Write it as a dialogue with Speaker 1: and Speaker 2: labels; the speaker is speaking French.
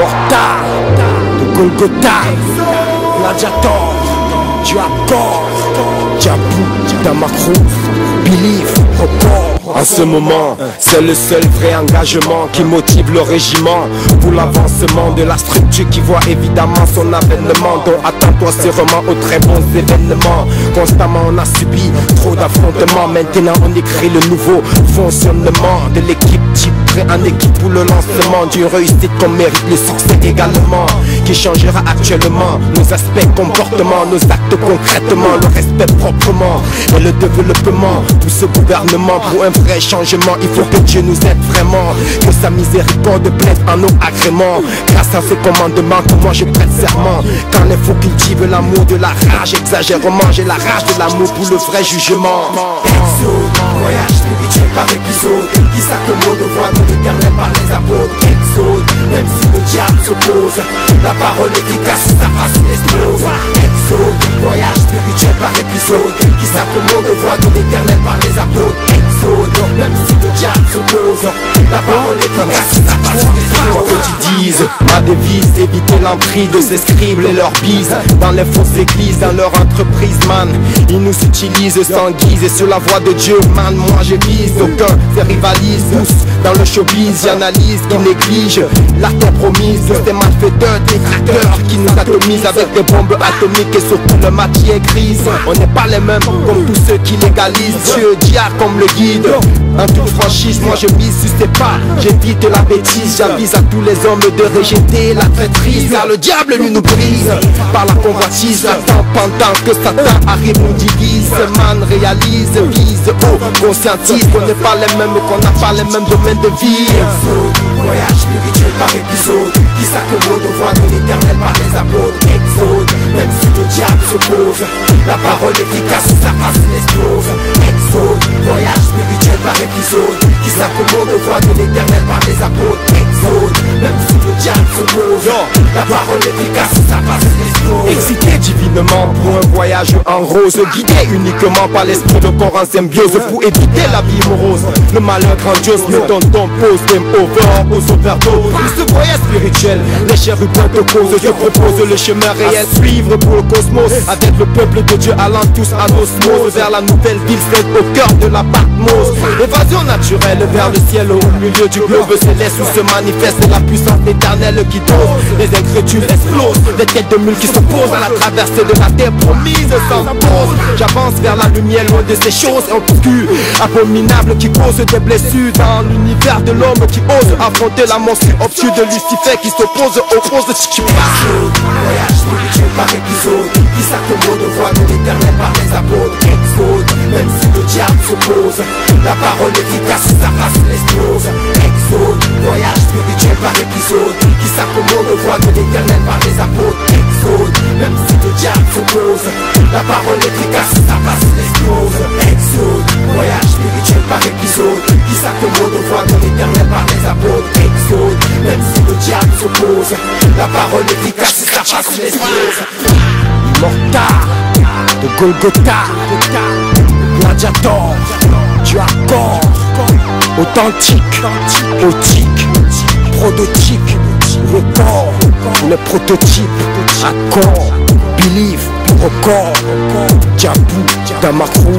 Speaker 1: Immortal de Golgotha, Gladiator, du accord, Djabou, Damakro, Believe, record. En ce moment, c'est le seul vrai engagement qui motive le régiment pour l'avancement de la structure qui voit évidemment son avènement. Donc attends-toi sûrement aux très bons événements. Constamment on a subi trop d'affrontements. Maintenant on écrit le nouveau fonctionnement de l'équipe type prêt en équipe pour le lancement d'une réussite qu'on mérite le succès également, qui changera actuellement nos aspects comportements, nos actes concrètement, le respect proprement et le développement pour ce gouvernement. Pour un vrai changement, il faut que Dieu nous aide vraiment, que sa miséricorde plaide en nos agréments. Grâce à ses commandements que moi je prête serment, quand les faux cultivent l'amour de la rage exagérément, j'ai la rage de l'amour pour le vrai jugement.
Speaker 2: Exode, voyage spirituel par épisode, qui s'accommode de voix de l'éternel par les apôtres. Exode, même si le diable s'oppose, la parole efficace sa face explose. Exode, voyage spirituel par épisode, qui s'accommode de voix de l'éternel par les apôtres. Exode, même si le diable s'oppose, la parole efficace sa face explose.
Speaker 1: Quoi que tu dises, ma devise, éviter l'emprise de ces scribes et leurs bises dans les fausses églises, dans leur entreprise, man. Ils nous utilisent sans guise et sur la voie de Dieu, man, moi je vise. Aucun se rivalise, tous dans le showbiz, j'analyse, qui néglige la terre promise. Des malfaiteurs, des tracteurs qui nous atomisent avec des bombes atomiques et surtout le matière grise. On n'est pas les mêmes comme tous ceux qui légalisent. Dieu, diable comme le guide. En toute franchise, moi je mise sur ses pas, j'évite la bêtise, j'avise à tous les hommes de rejeter la traîtrise, car le diable lui nous brise par la convoitise. Satan pendant que Satan arrive nous divise, man réalise, vise, conscientise qu'on n'est pas les mêmes, qu'on n'a pas les mêmes domaines de vie.
Speaker 2: Exode, voyage spirituel par épisode, qui s'accommode aux voix de l'éternel par les apôtres. Exode, même si le diable s'oppose, la parole efficace sa face explose. Exode, voyage spirituel par épisode, qui s'accommode aux voix de l'éternel par les apôtres. Exode, même si le diable s'oppose, la parole efficace sa face explose.
Speaker 1: Excité divinement pour un voyage en rose, guidé uniquement par l'esprit de corps en symbiose, pour éviter la vie morose, le malheur grandiose. Le tonton pose game over aux overdoses. Pour ce voyage spirituel, les chérubins te causent. Je propose le chemin réel, suivre pour le cosmos, avec le peuple de Dieu allant tous en osmose vers la nouvelle ville faite au cœur de la Patmos. Évasion naturelle vers le ciel au milieu du globe céleste où se manifeste la puissance éternelle qui dose. Les incrédules explosent, des têtes de mules qui s'opposent à la traversée de la terre promise sans pause. J'avance vers la lumière loin de ces choses obscures, abominables qui causent des blessures dans l'univers de l'homme qui ose affronter la monstruosité obscure de Lucifer qui s'oppose aux roses de Chichipa.
Speaker 2: Voyage spirituel par épisode, qui s'accommode aux voix de l'éternel par les apôtres. Exode, même si le diable s'oppose, la parole efficace sa face explose. Exode, voyage spirituel par épisode, qui s'accommode aux voix de l'éternel par les apôtres. Exode, même si le diable s'oppose, la parole efficace sa face explose. Exode, voyage spirituel par épisode, qui s'accommode aux voix de l'éternel par les apôtres. Exode, même si le diable s'oppose, la parole efficace sa face explose.
Speaker 1: Immortal de Golgotha, Gladiator, du accord, authentique, autique, prototype, record, le prototype, accord, believe, record, Djabou, Damakro,